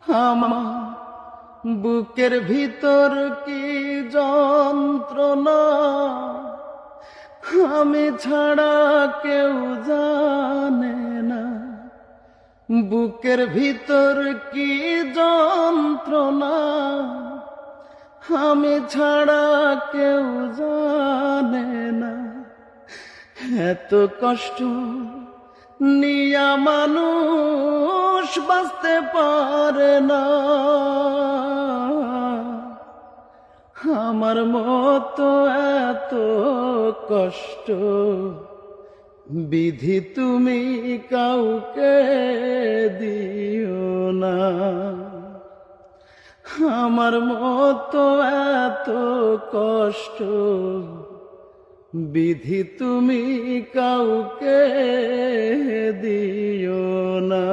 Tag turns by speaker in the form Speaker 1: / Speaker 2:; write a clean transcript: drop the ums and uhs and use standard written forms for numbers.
Speaker 1: আমার বুকের ভিতর কি যন্ত্রণা, আমি ছাড়া কেউ জানে না। বুকের ভিতর কি যন্ত্রণা, আমি ছাড়া কেউ জানে না। এত কষ্ট নিয়া মানুষ বাঁচতে পারে না। আমার মতো এত কষ্ট বিধি তুমি কাউকে দিও না। আমার মতো এত কষ্ট বিধি তুমি কাউকে দিও না।